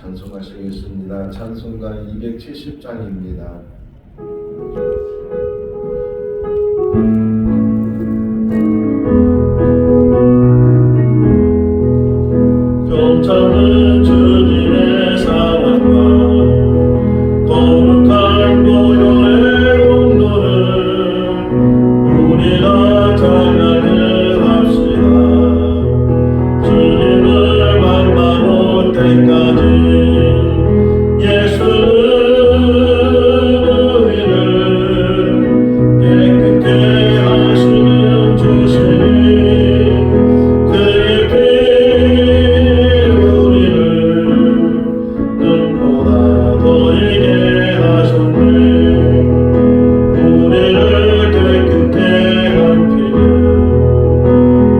찬송하시겠습니다. 찬송가 270장입니다. 경찰은 주님의 사랑과 거룩한 보혈의 온도를 우리가 찬양을 합시다. 주님을 만나볼 때까지 예수는 우리를 깨끗게 하시는 주시니 그의 피 우리를 눈보다 더하게 하셨네. 우리를 깨끗게 한 피는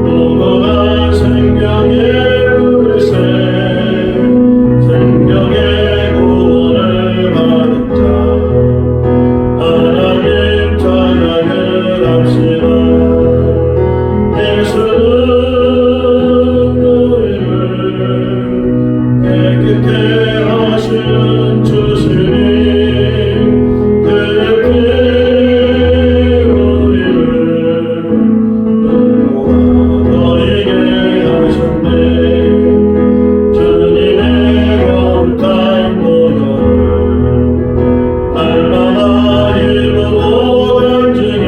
녹아간 생명의 물새, 생명의 구원을 받은 자 하나님 찬양을 합시다. 예수는 우리를 깨끗게 하시는 주시니 그의 피 우리를 눈보다 더하게 하셨네. 주님의 거룩한 보혈을 날마다 일부고 간증해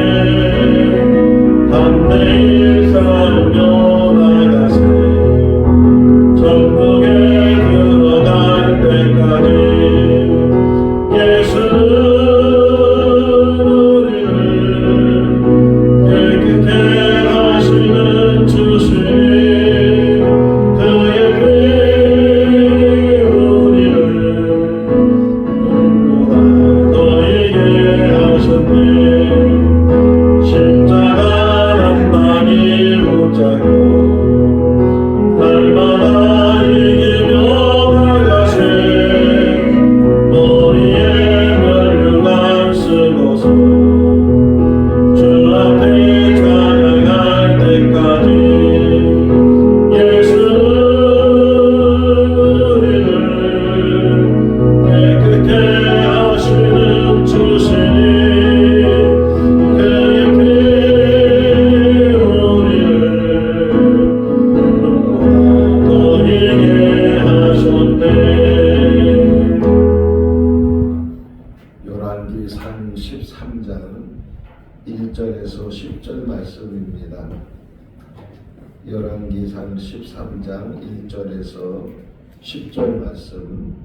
담대히 싸우며 나가세. 천국에 들어갈 때까지 예수는 우리를 깨끗게 하시는 주시니 그의 피 우리를 눈보다 더하게 하셨네. 십자가 단단히 붙잡고 날마다 이기며 나가세. 머리에 면류관 쓰고서 주 앞에 찬양할 때까지 예수는 우리를 깨끗게 하시는 주시니 그의 피 우리를 눈보다 더하게 하셨네. 요한계시상 13장 1절에서 10절 말씀입니다. 요한계시상 13장 1절에서 10절 말씀.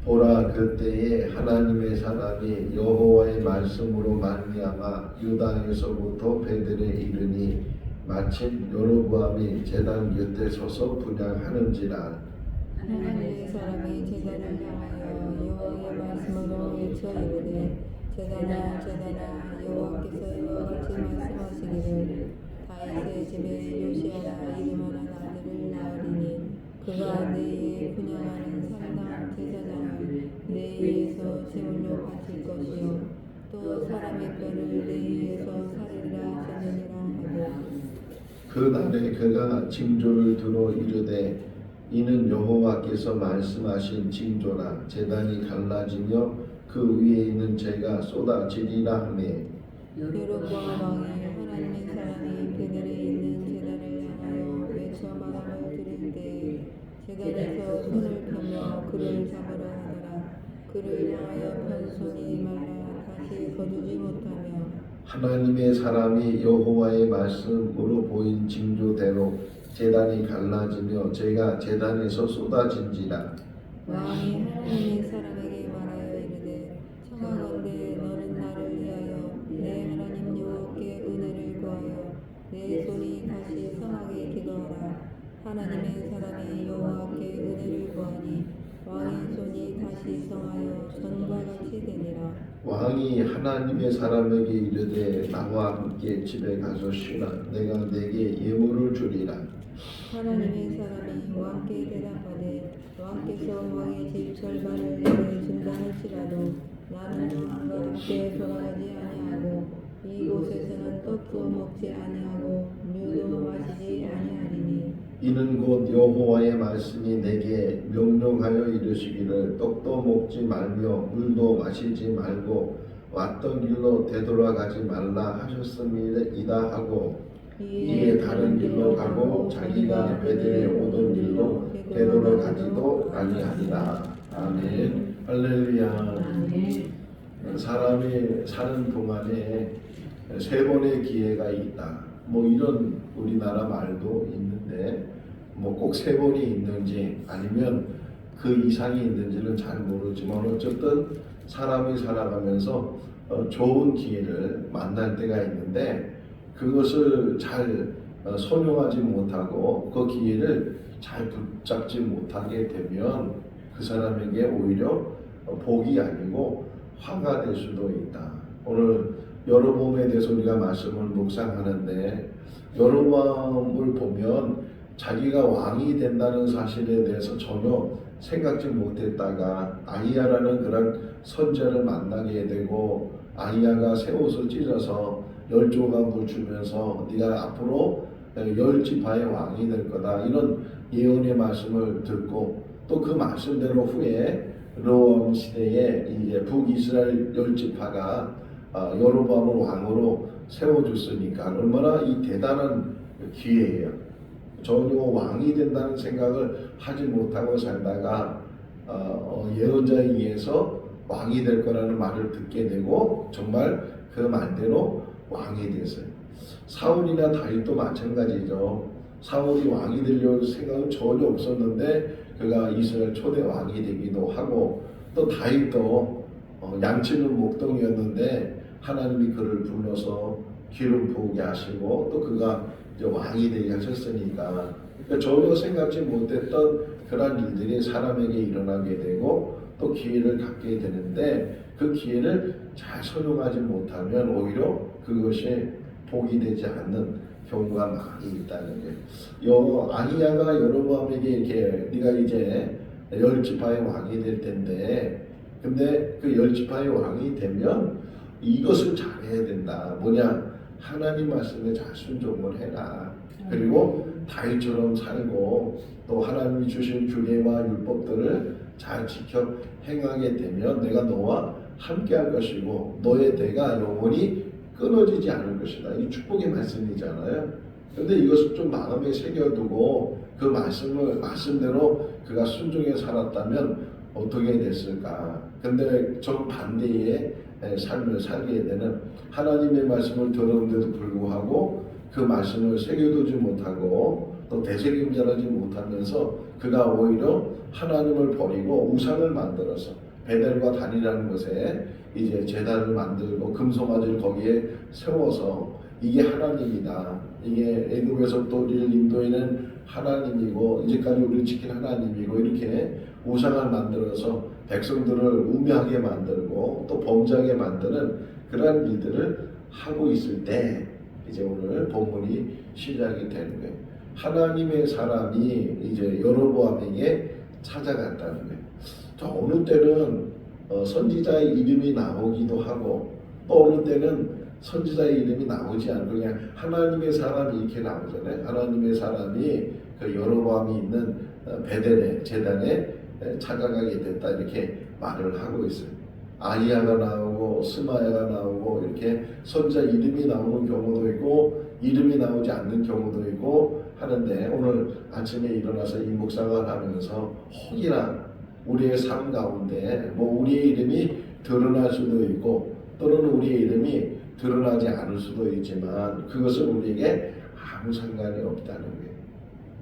보라, 그때에 하나님의 사람이 여호와의 말씀으로 말미암아 유다에서부터 베들에 이르니 마침 여로보암이 제단 곁에 서서 분향하는지라. 하나님의 사람이 제단을 향하여 여호와의 말씀으로 외쳐 이르되 제단아 제단아 여호와께서 이와 같이 말씀하시기를 다윗의 집에 요시아라 이름하는 아들을 낳으리니 그가 내 위에 분향하는 산당 제사장을 내 위에서 제물로 바칠 것이요 또 사람의 뼈를 내 위에서 살리라 하셨느니라 하고 그 날에 그가 징조를 들어 이르되 이는 여호와께서 말씀하신 징조라. 제단이 갈라지며 그 위에 있는 재가 쏟아지리라 하매. 여로보암 왕이 하나님의 사람이 베델에 있는 제단을 향하여 외쳐 말함을 들을 때에 제단에서 손을 펴며 그를 잡으려 하더라. 그를 향하여 편 손이 말라 다시 거두지 못하며 하나님의 사람이 여호와의 말씀으로 보인 징조대로 제단이 갈라지며 재가 제단에서 쏟아진지라. 왕이 하나님의 사람에게 말하여 이르되 청하건대 너는 나를 위하여 내 하나님 여호와께 은혜를 구하여 내 손이 다시 성하게 기도하라. 하나님의 사람이 여호와께 은혜를 구하니 왕의 손이 다시 성하여 전과 같이 되니라. 왕이 하나님의 사람에게 이르되 나와 함께 집에 가서 쉬라. 내가 내게 예물을 주리라. 하나님의 사람이 왕께 대답하되 왕께서 왕의 집 절반을 내게 준다 할지라도 나는 왕과 함께 돌아가지 아니하고 이곳에서는 떡도 먹지 아니하고 류도 마시지 아니하리니 이는 곧 여호와의 말씀이 내게 명령하여 이르시기를 떡도 먹지 말며 물도 마시지 말고 왔던 길로 되돌아가지 말라 하셨음이다 하고 이에 다른 길로 가고 자기가 베델에 오던 길로 되돌아가지도 아니하니라. 아멘. 할렐루야. 사람이 사는 동안에 세 번의 기회가 있다. 뭐 이런 우리나라 말도 있는데 뭐 꼭 세 번이 있는지 아니면 그 이상이 있는지는 잘 모르지만 어쨌든 사람이 살아가면서 좋은 기회를 만날 때가 있는데 그것을 잘 선용하지 못하고 그 기회를 잘 붙잡지 못하게 되면 그 사람에게 오히려 복이 아니고 화가 될 수도 있다. 오늘 여로보암에 대해서 우리가 말씀을 묵상하는데 여로보암을 보면 자기가 왕이 된다는 사실에 대해서 전혀 생각지 못했다가 아히야라는 그런 선지자를 만나게 되고 아히야가 새 옷을 찢어서 10조각을 주면서 네가 앞으로 10지파의 왕이 될 거다 이런 예언의 말씀을 듣고 또 그 말씀대로 후에 르호암 시대에 이제 북이스라엘 10지파가 여로보암을 왕으로 세워줬으니까 얼마나 이 대단한 기회예요. 전혀 왕이 된다는 생각을 하지 못하고 살다가 예언자에 의해서 왕이 될 거라는 말을 듣게 되고 정말 그 말대로 왕이 됐어요. 사울이나 다윗도 마찬가지죠. 사울이 왕이 되려는 생각은 전혀 없었는데 그가 이스라엘 초대 왕이 되기도 하고 또 다윗도 양치는 목동이었는데 하나님이 그를 불러서 기름 부으게 하시고 또 그가 이제 왕이 되게 하셨으니까 그러니까 전혀 생각지 못했던 그런 일들이 사람에게 일어나게 되고 또 기회를 갖게 되는데 그 기회를 잘 선용하지 못하면 오히려 그것이 복이 되지 않는 경우가 많이 있다는 거예요. 아히야가 여로보암에게 이렇게 네가 이제 10지파의 왕이 될 텐데 근데 그 10지파의 왕이 되면 이것을 잘해야 된다. 뭐냐? 하나님 말씀에 잘 순종을 해라. 그리고 다윗처럼 살고 또 하나님이 주신 규례와 율법들을 잘 지켜 행하게 되면 내가 너와 함께 할 것이고 너의 대가 영원히 끊어지지 않을 것이다. 이 축복의 말씀이잖아요. 그런데 이것을 좀 마음에 새겨두고 그 말씀대로 그가 순종해 살았다면 어떻게 됐을까? 근데 정반대의 삶을 살게 되는 하나님의 말씀을 들었는데도 불구하고 그 말씀을 새겨두지 못하고 또 되새김질하지 못하면서 그가 오히려 하나님을 버리고 우상을 만들어서 베델과 단이라는 곳에 이제 제단을 만들고 금송아지를 거기에 세워서 이게 하나님이다. 이게 애굽에서 또 우리를 인도에는 하나님이고 이제까지 우리를 지킨 하나님이고 이렇게 우상을 만들어서 백성들을 우매하게 만들고 또 범죄하게 만드는 그러한 일들을 하고 있을 때 이제 오늘 본문이 시작이 되는 거예요. 하나님의 사람이 이제 여로보암에게 찾아갔다는 거예요. 어느 때는 선지자의 이름이 나오기도 하고 또 어느 때는 선지자의 이름이 나오지 않고 그냥 하나님의 사람이 이렇게 나오잖아요. 하나님의 사람이 그 여로보암이 있는 베델의 제단에 찾아가게 됐다 이렇게 말을 하고 있어요. 아히야가 나오고 스마야가 나오고 이렇게 선지자 이름이 나오는 경우도 있고 이름이 나오지 않는 경우도 있고 하는데 오늘 아침에 일어나서 이 묵상을 하면서 혹이나 우리의 삶 가운데 뭐 우리의 이름이 드러날 수도 있고 또는 우리의 이름이 드러나지 않을 수도 있지만 그것은 우리에게 아무 상관이 없다는 거예요.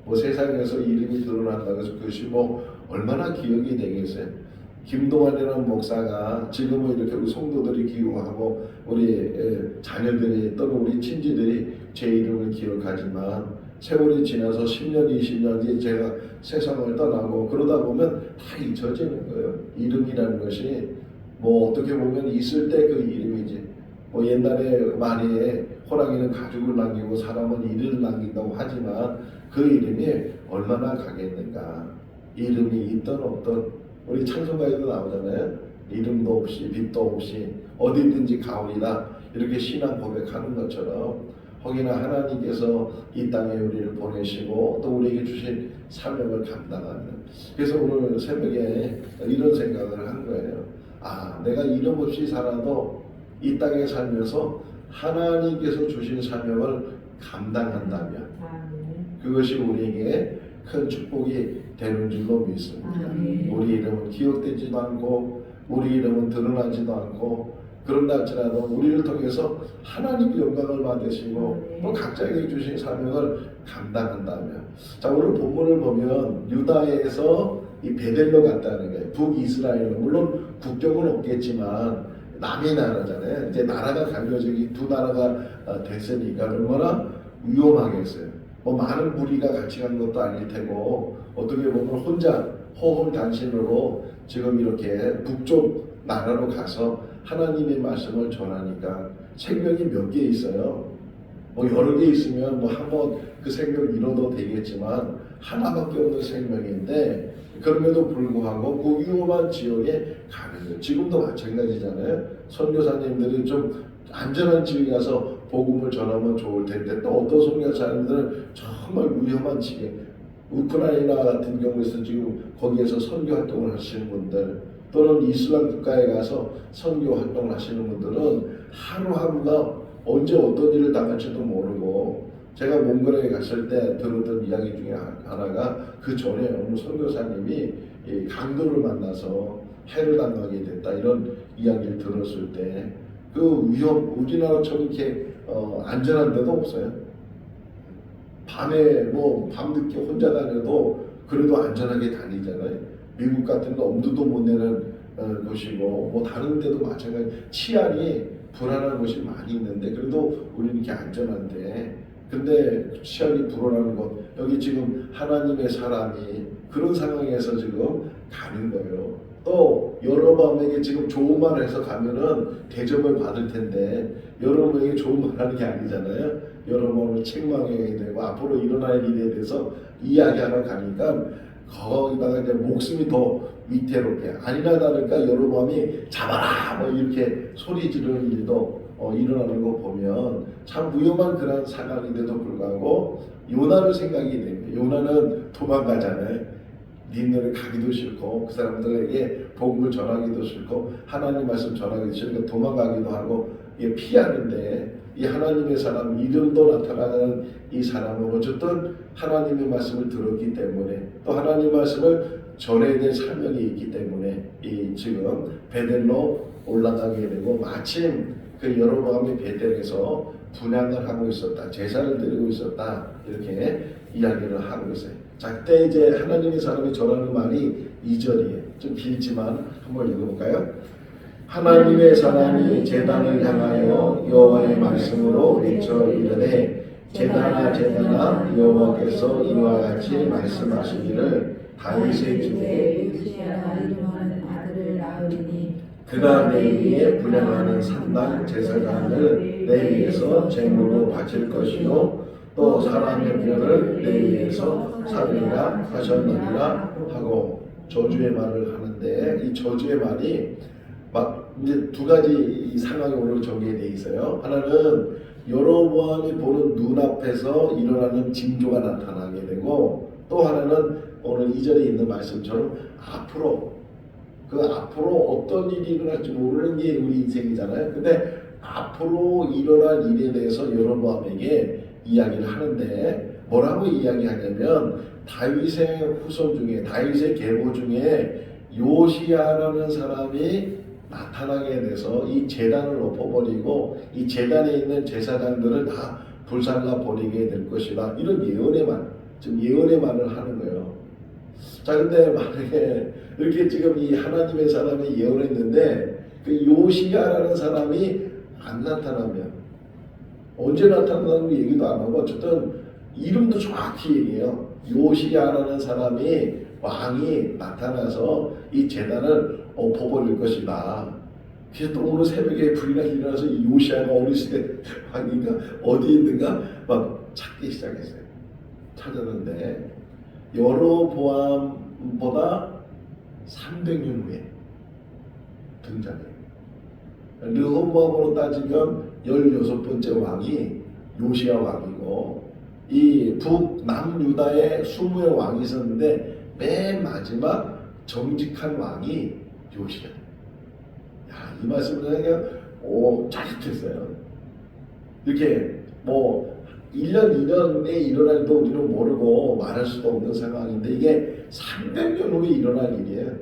뭐 세상에서 이름이 드러난다고 해서 그것이 뭐 얼마나 기억이 되겠어요. 김동환이라는 목사가 지금은 이렇게 우리 성도들이 기억하고 우리 자녀들이 또는 우리 친지들이 제 이름을 기억하지만 세월이 지나서 10년, 20년 뒤에 제가 세상을 떠나고 그러다 보면 다 잊혀지는 거예요. 이름이라는 것이 뭐 어떻게 보면 있을 때 그 이름이지. 뭐 옛날에 말에 호랑이는 가죽을 남기고 사람은 이를 남긴다고 하지만 그 이름이 얼마나 가겠는가. 이름이 있던 없던 우리 찬송가에도 나오잖아요. 이름도 없이 빛도 없이 어디든지 가오리다 이렇게 신앙 고백하는 것처럼 혹여나 하나님께서 이 땅에 우리를 보내시고 또 우리에게 주신 사명을 감당하는. 그래서 오늘 새벽에 이런 생각을 한 거예요. 아, 내가 이름 없이 살아도 이 땅에 살면서 하나님께서 주신 사명을 감당한다면 그것이 우리에게 큰 축복이 되는 줄로 믿습니다. 우리 이름은 기억되지도 않고 우리 이름은 드러나지도 않고 그런다 할지라도 우리를 통해서 하나님의 영광을 받으시고 또 각자에게 주신 사명을 감당한다면. 자, 오늘 본문을 보면 유다에서 이 베델로 갔다는 거예요. 북이스라엘은 물론 국경은 없겠지만 남의 나라잖아요. 이제 나라가 갈려지기 두 나라가 됐으니까 얼마나 위험하겠어요. 뭐 많은 무리가 같이 간 것도 아닐 테고 어떻게 보면 혼자 호혼단신으로 지금 이렇게 북쪽 나라로 가서 하나님의 말씀을 전하니까 생명이 몇 개 있어요. 뭐 여러 개 있으면 뭐 한번 그 생명을 잃어도 되겠지만 하나밖에 없는 생명인데 그럼에도 불구하고 그 위험한 지역에 가는 거예요. 지금도 마찬가지잖아요. 선교사님들이 좀 안전한 지역에 가서 복음을 전하면 좋을 텐데 또 어떤 선교사님들은 정말 위험한 지역, 우크라이나 같은 경우에서 지금 거기에서 선교 활동을 하시는 분들 또는 이슬람 국가에 가서 선교 활동을 하시는 분들은 하루하루가 언제 어떤 일을 당할지도 모르고 제가 몽골에 갔을 때 들었던 이야기 중에 하나가 그 전에 어느 선교사님이 강도를 만나서 해를 당하게 됐다 이런 이야기를 들었을 때 그 위험 우리나라처럼 이렇게 안전한 데도 없어요. 밤에 뭐 밤늦게 혼자 다녀도 그래도 안전하게 다니잖아요. 미국 같은 거 엄두도 못 내는 곳이고 뭐 다른 데도 마찬가지 치안이 불안한 곳이 많이 있는데 그래도 우리는 이렇게 안전한데 근데 치안이 불안한 곳 여기 지금 하나님의 사람이 그런 상황에서 지금 가는 거예요. 또 여로보암에게 지금 좋은 말을 해서 가면은 대접을 받을 텐데 여로보암에게 좋은 말 하는 게 아니잖아요. 여로보암을 책망해야 되고 앞으로 일어날 일에 대해서 이야기하러 가니까 거기다가 이제 목숨이 더 위태롭게 아니나 다를까 여로보암이 잡아라 뭐 이렇게 소리 지르는 일도 일어나는 거 보면 참 위험한 그런 상황인데도 불구하고 요나를 생각이 됩니다. 요나는 도망가잖아요. 니네를 가기도 싫고 그 사람들에게 복음을 전하기도 싫고 하나님 말씀 전하기도 싫고 도망가기도 하고 피하는데 이 하나님의 사람 이름도 나타나는 이 사람은 어쨌든 하나님의 말씀을 들었기 때문에 또 하나님의 말씀을 전해야 될 사명이 있기 때문에 이 지금 베델로 올라가게 되고 마침 그 여로보암이 베델에서 분향을 하고 있었다 제사를 드리고 있었다 이렇게 이야기를 하고 있어요. 자, 그때 이제 하나님의 사람이 전하는 말이 2절이에요. 좀 길지만 한번 읽어볼까요? 하나님의 사람이 제단을 향하여 여호와의 말씀으로 외쳐 이르되 제단아 제단아 여호와께서 이와 같이 말씀하시기를 다윗의 집에 요시야라 이름하는 아들을 낳으리니 그가 내 위에 분향하는 산당 제사장을 내 위에서 제물로 바칠 것이요 또 사람의 뼈를 내 위에서 살리라 하셨느니라 하고 저주의 말을 하는데 이 저주의 말이 막 이제 두 가지 이 상황이 오늘 전개되어 있어요. 하나는 여로보암이 보는 눈앞에서 일어나는 징조가 나타나게 되고 또 하나는 오늘 2절에 있는 말씀처럼 앞으로 어떤 일이 일어날지 모르는 게 우리 인생이잖아요. 근데 앞으로 일어날 일에 대해서 여로보암에게 이야기를 하는데 뭐라고 이야기하냐면 다윗의 후손 중에 다윗의 계보 중에 요시야라는 사람이 나타나게 돼서 이 제단을 엎어버리고 이 제단에 있는 제사장들을 다 불살라 버리게 될 것이다. 이런 예언의 말, 지금 예언의 말을 하는 거예요. 자, 근데 만약에 이렇게 지금 이 하나님의 사람이 예언했는데 그 요시야라는 사람이 안 나타나면 언제 나타나는 얘기도 안 하고 어쨌든 이름도 정확히 얘기해요. 요시야라는 사람이 왕이 나타나서 이 제단을 엎어버릴 것이다. 그래서 또 오늘 새벽에 불이나 일어나서 이 요시야가 어느 시대 왕인가 어디 있는가 막 찾기 시작했어요. 찾았는데 여로보암보다 300년 후에 등장해요. 르호보암으로 따지면 16번째 왕이 요시야 왕이고 이 북남유다에 20의 왕이 있었는데 맨 마지막 정직한 왕이 요시야. 야, 이 말씀을 그냥 짜릿했어요. 이렇게 뭐 1년, 2년에 일어날 일도 우리는 모르고 말할 수도 없는 상황인데 이게 300년 후에 일어날 일이에요.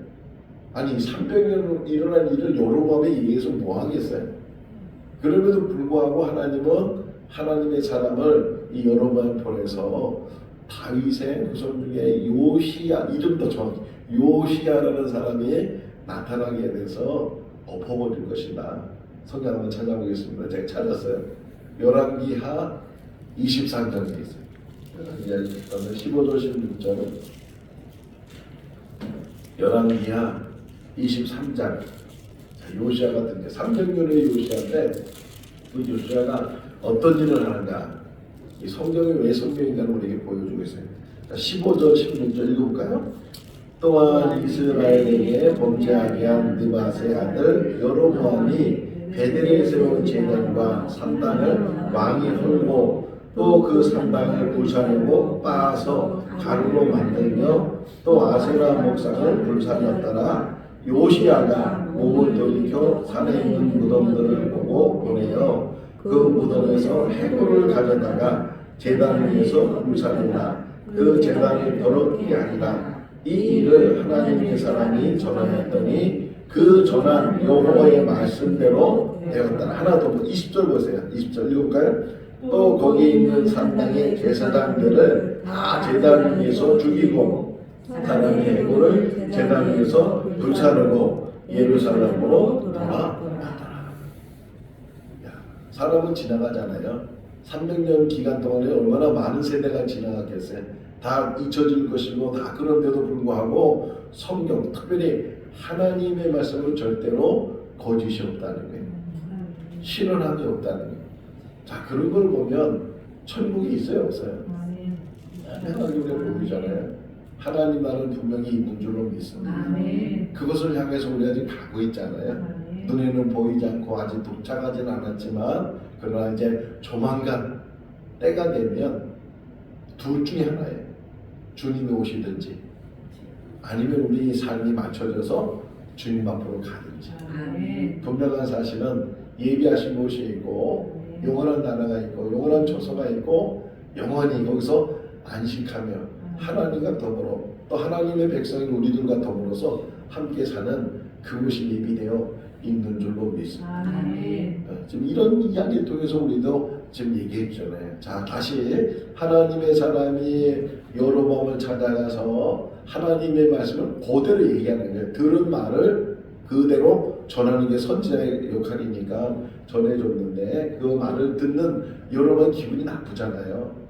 아니 300년 후 일어날 일을 여로보암에 의해서 뭐 하겠어요? 그럼에도 불구하고 하나님은 하나님의 사람을 이 여로보암 보내서 다윗의 후손 중에 요시야, 이름도 정확히 요시야라는 사람이 나타나게 돼서 엎어버릴 것이다. 성경 한번 찾아보겠습니다. 제가 찾았어요. 열왕기하 23장에 있어요. 열왕기하 15절 16절은 열왕기하 23장. 요시야 같은 게 300년의 요시야인데 그 요시야가 어떤 일을 하는가? 이 성경이 왜 성경인가를 우리에게 보여주고 있어요. 15절 16절 읽어볼까요? 또한 이스라엘에게 범죄하게 한 느밧의 아들 여로보암이 베델에 세운 제단과 산당을 왕이 헐고 또 그 산당을 불사르고 빻아서 가루로 만들며 또 아세라 목상을 불살랐더라. 요시야가 몸을 돌이켜 산에 있는 무덤들을 보고 보내어 그 무덤에서 해골을 가져다가 제단 위에서 불살르나 그 제단이 더럽게 아니라 이 일을 하나님의 사람이 전하였더니 그 전한 여호와의 말씀대로 되었다. 하나 더 20절 보세요. 20절 읽을까요? 또 거기 있는 산당의 제사장들을 다 제단 위에서 죽이고 사람의 해골을 제단 위에서 불사르고 예루살렘으로 돌아왔더라. 사람은 지나가잖아요. 300년 기간 동안에 얼마나 많은 세대가 지나갔겠어요. 다 잊혀질 것이고 다 그런데도 불구하고 성경, 특별히 하나님의 말씀은 절대로 거짓이 없다는 거예요. 실현함이 없다는 거예요. 자, 그런 걸 보면 천국이 있어요, 없어요? 하나님의 복이잖아요. 하나님 나라는 분명히 있는 줄로 믿습니다. 그것을 향해서 우리가 지금 가고 있잖아요. 눈에는 보이지 않고 아직 도착하진 않았지만 그러나 이제 조만간 때가 되면 둘 중에 하나예요. 주님이 오시든지 아니면 우리 삶이 맞춰져서 주님 앞으로 가든지. 분명한 사실은 예비하신 곳이 있고 영원한 나라가 있고 영원한 처소가 있고 영원히 거기서 안식하며 하나님과 더불어 또 하나님의 백성인 우리들과 더불어서 함께 사는 그곳이 예비되어 있는 줄로 믿습니다. 지금 이런 이야기를 통해서 우리도 지금 얘기했잖아요. 자, 다시 하나님의 사람이 여로보암을 찾아가서 하나님의 말씀을 그대로 얘기하는 거예요. 들은 말을 그대로 전하는 게 선지자의 역할이니까 전해줬는데 그 말을 듣는 여러분 기분이 나쁘잖아요.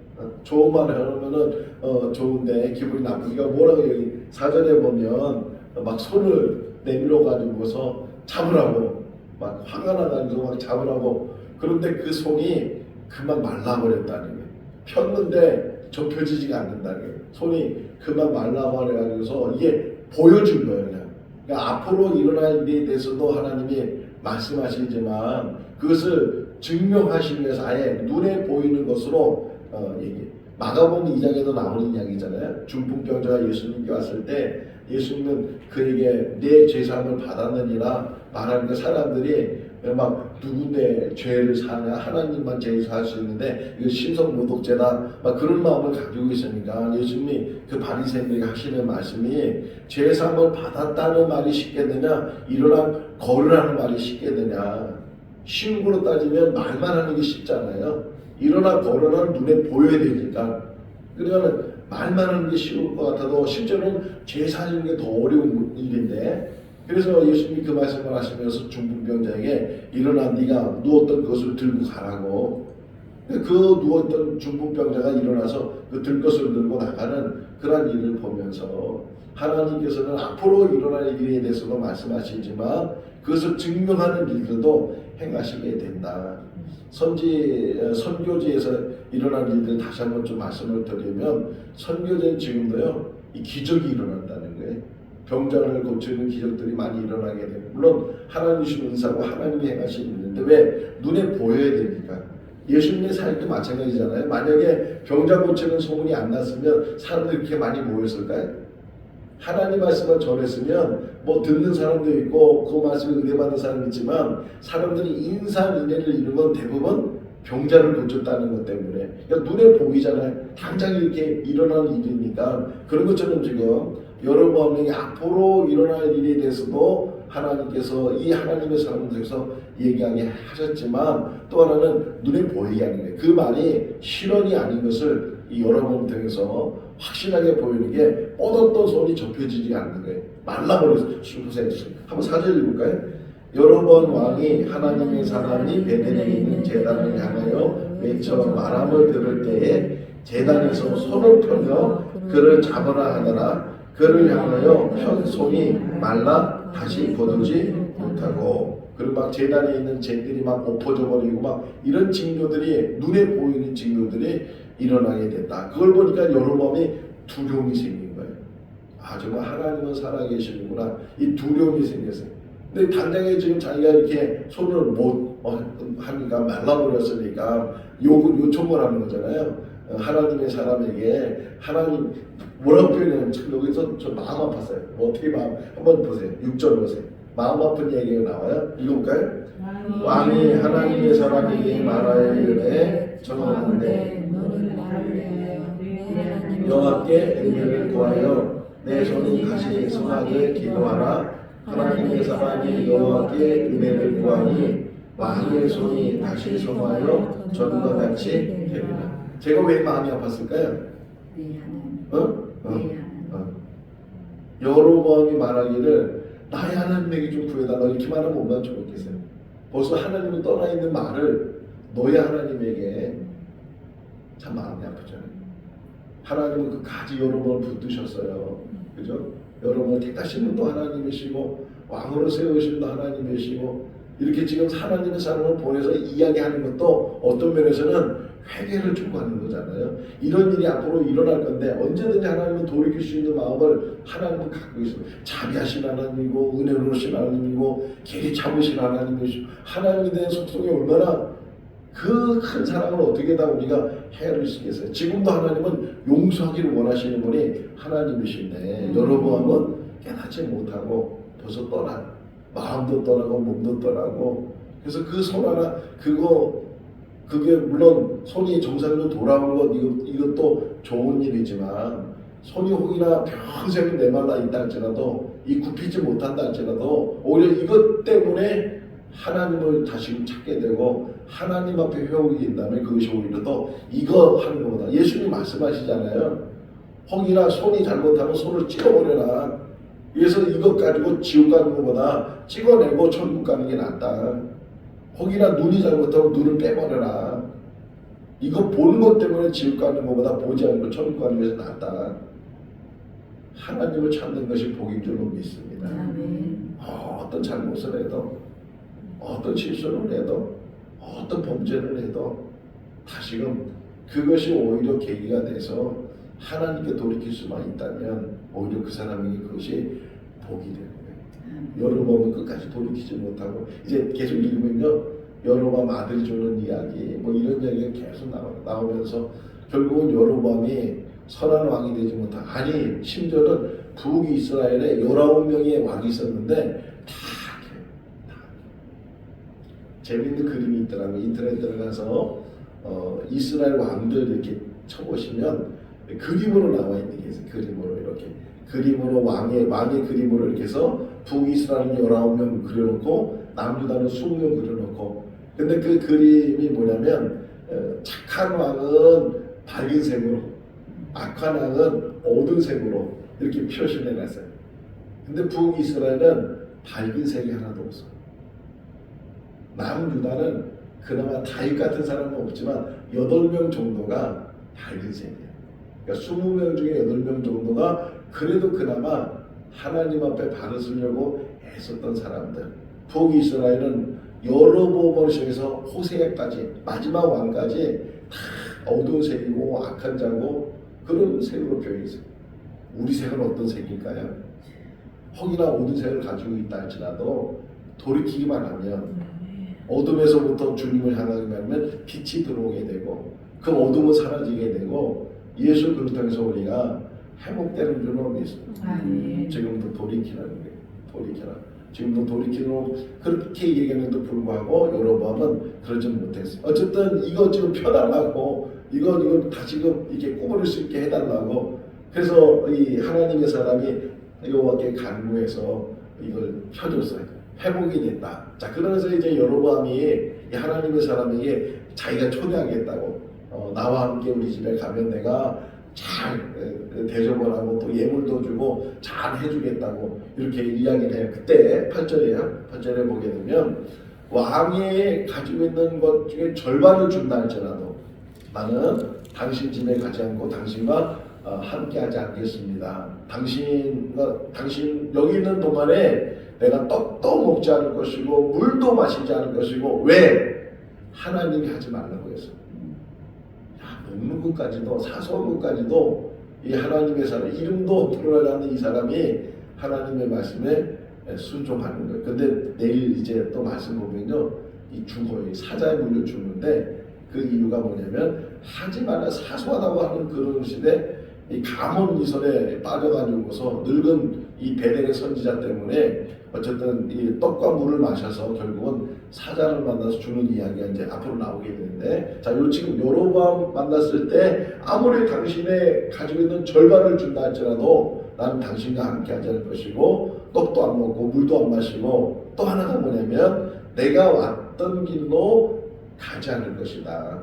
좋은 말을 하면은 좋은데 기분이 나쁘기가 뭐라고 여기 사전에 보면 막 손을 내밀어 가지고서 잡으라고 막 화가 나가지고 막 잡으라고 그런데 그 손이 금방 말라버렸다는 거예요. 폈는데 접혀지지가 않는다는 거예요. 손이 금방 말라버려가지고서 이게 보여준 거예요. 그냥. 그러니까 앞으로 일어날 일에 대해서도 하나님이 말씀하시지만 그것을 증명하시기 위해서 아예 눈에 보이는 것으로 얘기. 마가복음 2장에도 나오는 이야기잖아요. 중풍병자가 예수님께 왔을 때 예수님은 그에게 내 죄사함을 받았느니라 말하는데 사람들이 막 누군데 죄를 사냐 하나님만 죄를 살 수 있는데 이거 신성모독죄다 막 그런 마음을 가지고 있으니까 예수님이 그 바리새인들에게 하시는 말씀이 죄사함을 받았다는 말이 쉽겠느냐 일어나 걸으라는 말이 쉽겠느냐. 쉬운 거로 따지면 말만 하는 게 쉽잖아요. 일어나 걸어라 눈에 보여야 되니까. 그러면 말만 하는 게 쉬울 것 같아도 실제로는 죄 사는 게 더 어려운 일인데 그래서 예수님이 그 말씀을 하시면서 중풍병자에게 일어나 네가 누웠던 것을 들고 가라고. 그 누웠던 중풍병자가 일어나서 그 들 것을 들고 나가는 그런 일을 보면서 하나님께서는 앞으로 일어날 일에 대해서도 말씀하시지만 그것을 증명하는 일들도 행하시게 된다. 선교지에서 일어난 일들 다시 한번 좀 말씀을 드리면 선교제는 지금도요 이 기적이 일어난다는 거예요. 병자를 고치는 기적들이 많이 일어나게 되고 물론 하나님 주신 은사고 하나님이 행하시는 일인데 왜 눈에 보여야 되니까 예수님의 사역도 마찬가지잖아요. 만약에 병자 고치는 소문이 안 났으면 사람들이 그렇게 많이 모였을까요? 하나님 말씀을 전했으면 뭐 듣는 사람도 있고 그 말씀을 은혜받는 사람이 있지만 사람들이 인산인해를 이룬 건 대부분 병자를 고쳤다는 것 때문에 그러니까 눈에 보이잖아요. 당장 이렇게 일어나는 일이니까 그런 것처럼 지금 여러분에게 앞으로 일어날 일에 대해서도 하나님께서 이 하나님의 사람들에서 얘기하게 하셨지만 또 하나는 눈에 보이게 하는 거예요. 그 말이 실언이 아닌 것을 이 여러분 통해서 확실하게 보이는 게 뻗었던 손이 접혀지지 않는 거예요. 말라버려서 보세요. 한번 사절 읽을까요? 여러 번 왕이 하나님의 사람이 베델에 있는 제단을 향하여 외쳐 말함을 들을 때에 제단에서 손을 펴며 그를 잡으라 하더라. 그를 향하여 편 손이 말라 다시 거두지 못하고 그리고 막 제단에 있는 쟁들이 막 엎어져 버리고 막 이런 징조들이 눈에 보이는 징조들이 일어나게 됐다. 그걸 보니까 여로보암이 두려움이 생긴 거예요. 아 정말 하나님은 살아계시는구나. 이 두려움이 생겼어요. 근데 당장에 지금 자기가 이렇게 손을 못 하니까 말라버렸으니까 요청을 하는 거잖아요. 하나님의 사람에게 하나님 뭐라고 표현하냐면 참 여기서 저 마음 아팠어요. 뭐 어떻게 마음 한번 보세요. 6절 보세요. 마음 아픈 얘기가 나와요. 읽어볼까요? 왕이 하나님의 사람에게 말하여 이르되 청하건대 너는 나를 위하여 내 하나님 여호와께 은혜를 구하여 내 손이 다시 성하게 기도하라. 하나님의 사람이 여호와께 은혜를 구하니 왕의 손이 다시 성하여 전과 같이 되리라. 제가 왜 마음이 아팠을까요? 여로보암이 말하기를 나의 하나님에게 좀 구해달라 이렇게 말하면 얼마나 좋겠어요. 벌써 하나님은 떠나 있는 말을 너의 하나님에게 참 마음이 아프잖아요. 하나님은 끝까지 여로보암을 붙드셨어요. 그죠? 여러분을 택하신 분도 하나님이시고 왕으로 세우신 분도 하나님이시고 이렇게 지금 하나님의 사람을 보내서 이야기하는 것도 어떤 면에서는 회개를 촉구하는 거잖아요. 이런 일이 앞으로 일어날 건데 언제든지 하나님은 돌이킬 수 있는 마음을 하나님은 갖고 있어요. 자비하신 하나님이고 은혜로우신 하나님이고 길이 참으신 하나님이시고 하나님에 대한 속성이 얼마나 그 큰 사랑을 어떻게 다 우리가 헤아릴 수 있겠어요. 지금도 하나님은 용서하기를 원하시는 분이 하나님이신데 여로보암은 깨닫지 못하고 벌써 떠나 마음도 떠나고 몸도 떠나고 그래서 그 손 하나 그게 물론 손이 정상으로 돌아오는 것 이것도 좋은 일이지만 손이 혹이나 평생 메말라 있다 할지라도 이 굽히지 못한다 할지라도 오히려 이것 때문에 하나님을 다시 찾게 되고 하나님 앞에 회복이 된다면 그것이 오히려 더 이거 하는 것보다 예수님 말씀하시잖아요. 혹이나 손이 잘못하면 손을 찍어버려라. 그래서 이것 가지고 지옥 가는 것보다 찍어내고 천국 가는 게 낫다. 혹이나 눈이 잘못하면 눈을 빼버려라. 이거 보는 것 때문에 지옥 가는 것보다 보지 않고 천국 가는 것이 낫다. 하나님을 찾는 것이 복인 줄로 믿습니다. 어떤 잘못을 해도 어떤 실수를 해도 어떤 범죄를 해도 다시금 그것이 오히려 계기가 돼서 하나님께 돌이킬 수만 있다면 오히려 그 사람에게 그것이 복이 되는 거예요. 여로보암은 끝까지 돌이키지 못하고 이제 계속 읽으면요 여로보암 아들이 주는 이야기 뭐 이런 이야기가 계속 나오면서 결국은 여로보암이 선한 왕이 되지 못한 아니 심지어는 북이스라엘에 19명의 왕이 있었는데 재밌는 그림이 있더라고요. 인터넷 들어가서 이스라엘 왕들 이렇게 쳐보시면 그림으로 나와 있는 게 있어요. 그림으로 이렇게 그림으로 왕의 그림으로 이렇게 해서 북이스라엘 19명 그려놓고 남유다는 20명 그려놓고 근데 그 그림이 뭐냐면 착한 왕은 밝은 색으로 악한 왕은 어두운 색으로 이렇게 표시를 해놨어요. 근데 북이스라엘은 밝은 색이 하나도 없어요. 남유다는 그나마 다윗 같은 사람은 없지만 8명 정도가 밝은 색이에요. 그러니까 20명 중에 8명 정도가 그래도 그나마 하나님 앞에 발을 쓰려고 애썼던 사람들. 북이스라엘은 여로보암을 시작해서 호세아까지 마지막 왕까지 다 어두운 색이고 악한 자고 그런 색으로 표현했어요. 우리 색은 어떤 색일까요? 혹이나 어두운 색을 가지고 있다 할지라도 돌이키기만 하면 어둠에서부터 주님을 향하게 되면 빛이 들어오게 되고 그 어둠은 사라지게 되고 예수 그리스도를 통해서 우리가 회복되는 줄로 믿습니다. 지금도 돌이키라는 거예요. 돌이켜라. 지금도 돌이키고 그렇게 얘기했는데도 불구하고 여로보암은 그러지 못했어요. 어쨌든 이거 지금 펴달라고 이거 다시금 이렇게 꼬부릴 수 있게 해달라고 그래서 이 하나님의 사람이 여호와께 간구해서 이걸 펴줬어요. 회복이 됐다. 자 그러면서 이제 여로보암이 이 하나님의 사람에게 자기가 초대하겠다고 나와 함께 우리 집에 가면 내가 잘 대접을 하고 또 예물도 주고 잘 해주겠다고 이렇게 이야기를 해요. 그때 8절이에요. 8절에 보게 되면 왕이 가지고 있는 것 중에 절반을 준다 할지라도 나는 당신 집에 가지 않고 당신과 함께하지 않겠습니다. 당신 여기 있는 동안에 내가 떡도 먹지 않을 것이고 물도 마시지 않을 것이고 왜? 하나님이 하지 말라고 해서 먹는 것까지도 사소한 것까지도 이 하나님의 사람 이름도 드러나지 않는 이 사람이 하나님의 말씀에 순종하는 거예요. 근데 내일 이제 또 말씀 보면요 이 죽어요. 사자에 물려 죽는데 그 이유가 뭐냐면 하지 마라 사소하다고 하는 그런 시대 이 가문 이설에 빠져가지고서 늙은 이 베델의 선지자 때문에 어쨌든 이 떡과 물을 마셔서 결국은 사자를 만나서 주는 이야기가 이제 앞으로 나오게 되는데 자, 요 지금 여로보암 만났을 때 아무리 당신의 가지고 있는 절반을 준다 할지라도 나는 당신과 함께하지 않을 것이고 떡도 안 먹고 물도 안 마시고 또 하나가 뭐냐면 내가 왔던 길로 가지 않을 것이다.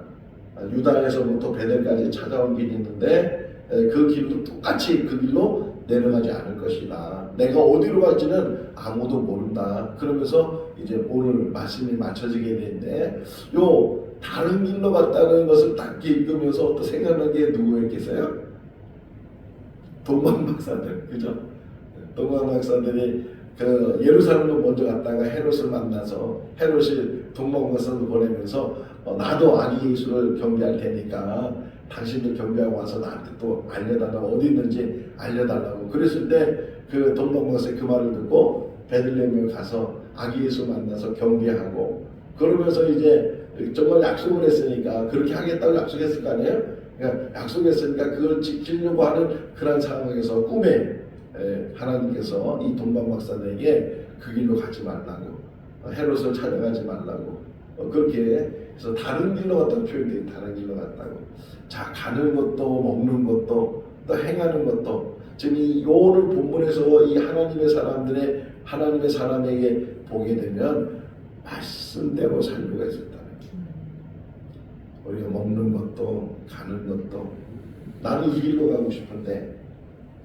유다에서부터 베델까지 찾아온 길이 있는데 그 길도 똑같이 그 길로 내려가지 않을 것이다. 내가 어디로 갈지는 아무도 모른다. 그러면서 이제 오늘 말씀이 맞춰지게 되는데 요 다른 길로 갔다는 것을 딱 읽으면서 또 생각나는 게 누구였겠어요? 동방 박사들, 그죠? 동방 박사들이 그 예루살렘으로 먼저 갔다가 헤롯을 만나서 헤롯이 동방 박사를 보내면서 나도 아기 예수를 경배할 테니까 당신도 경배하고 와서 나한테 또 알려달라고 어디 있는지 알려달라고 그랬을 때 그 동방박사의 그 말을 듣고 베들레헴에 가서 아기 예수 만나서 경배하고 그러면서 이제 정말 약속을 했으니까 그렇게 하겠다고 약속했을 거 아니에요? 그러니까 약속했으니까 그걸 지키려고 하는 그런 상황에서 꿈에 하나님께서 이 동방박사들에게 그 길로 가지 말라고 헤롯을 찾아가지 말라고 그렇게 해서 다른 길로 갔다고 표현돼요. 다른 길로 갔다고. 자 가는 것도 먹는 것도 또 행하는 것도 지금 이 오늘 본문에서 이 하나님의 사람에게 보게 되면 말씀대로 살려고 했었다는 거예요. 우리가 먹는 것도 가는 것도 나는 이 길로 가고 싶은데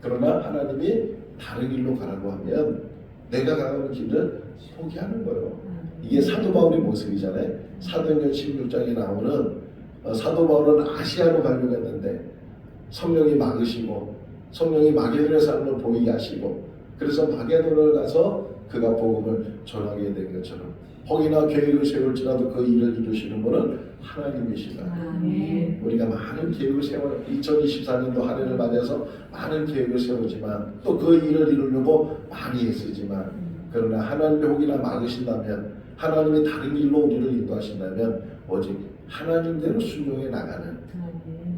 그러나 하나님이 다른 길로 가라고 하면 내가 가는 길을 포기하는 거예요. 이게 사도 바울의 모습이잖아요. 사도행전 16장에 나오는 사도 바울은 아시아로 가려고 했는데 성령이 막으시고 성령이 마게도냐 사람을 보이게 하시고 그래서 마게도냐를 가서 그가 복음을 전하게 된 것처럼 혹이나 계획을 세울지라도 그 일을 이루시는 분은 하나님이시다. 우리가 많은 계획을 세워 2024년도 한 해를 맞이해서 많은 계획을 세우지만 또 그 일을 이루려고 많이 애쓰지만 그러나 하나님의 혹이나 막으신다면 하나님이 다른 길로 우리를 인도하신다면 오직 하나님대로 순종해 나가는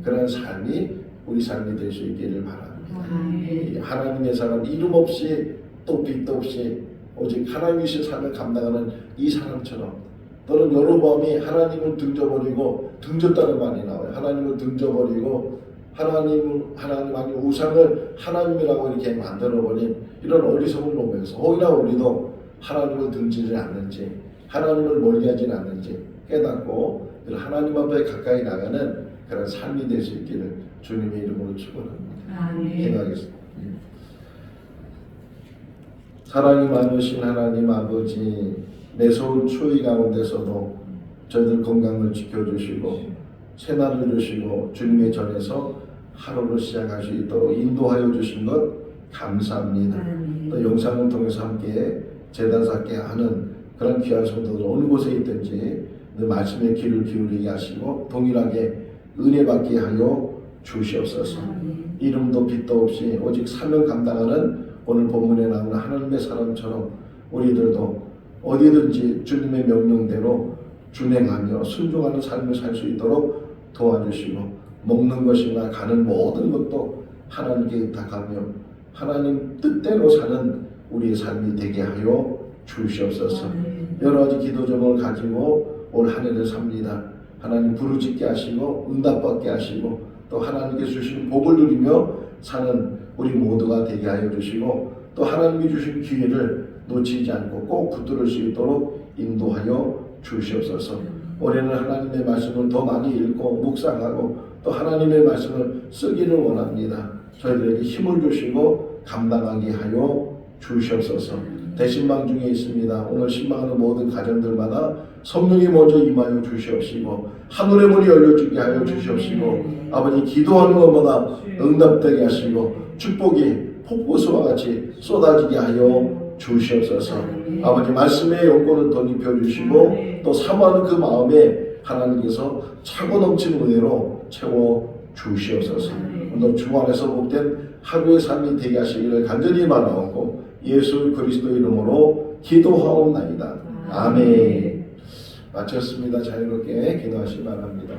그런 삶이 우리 삶이 될 수 있기를 바랍니다. 하나님의 사람 이름 없이 또 빛도 없이 오직 하나님이신 삶을 감당하는 이 사람처럼 또는 여로보암이 하나님을 등져버리고 등졌다는 말이 나와요. 하나님을 등져버리고 하나님 아니 우상을 하나님이라고 이렇게 만들어버린 이런 어리석은 놈에서 혹이나 우리도 하나님을 등지지 않는지 하나님을 멀리하지 않는지 깨닫고 하나님 앞에 가까이 나가는 그런 삶이 될 수 있기를 주님의 이름으로 축원합니다. 기도하겠습니다. 사랑이 많으신 하나님 아버지 매서운 추위 가운데서도 저희들 건강을 지켜주시고 새날을 주시고 주님의 전에서 하루를 시작할 수 있도록 인도하여 주신 것 감사합니다. 또 영상을 통해서 함께 제단 쌓게 하는 그런 귀한 성도들 어느 곳에 있든지 늘 말씀에 귀를 기울이게 하시고 동일하게 은혜 받게 하여 주시옵소서. 이름도 빛도 없이 오직 사명 감당하는 오늘 본문에 나오는 하나님의 사람처럼 우리들도 어디든지 주님의 명령대로 준행하며 순종하는 삶을 살 수 있도록 도와주시고 먹는 것이나 가는 모든 것도 하나님께 의탁하며 하나님 뜻대로 사는 우리의 삶이 되게 하여 주시옵소서. 여러 가지 기도 제목을 가지고 올 한 해를 삽니다. 하나님 부르짖게 하시고 응답받게 하시고 또 하나님께 주신 복을 누리며 사는 우리 모두가 되게 하여 주시고 또 하나님이 주신 기회를 놓치지 않고 꼭 붙들을 수 있도록 인도하여 주시옵소서. 올해는 하나님의 말씀을 더 많이 읽고 묵상하고 또 하나님의 말씀을 쓰기를 원합니다. 저희들에게 힘을 주시고 감당하게 하여 주시옵소서. 대신방 중에 있습니다. 오늘 신방하는 모든 가정들마다 성령이 먼저 임하여 주시옵시고 하늘의 문이 열려주게 하여 주시옵시고 아버지 기도하는 것마다 응답되게 하시고 축복이 폭포수와 같이 쏟아지게 하여 주시옵소서. 아버지 말씀의 용권을 덧입혀 주시고 또 사모하는 그 마음에 하나님께서 차고 넘치는 은혜로 채워 주시옵소서. 오늘 주 안에서 복된 하루의 삶이 되게 하시기를 간절히 바라옵고 예수 그리스도 이름으로 기도하옵나이다. 아멘. 마쳤습니다. 자유롭게 기도하시기 바랍니다.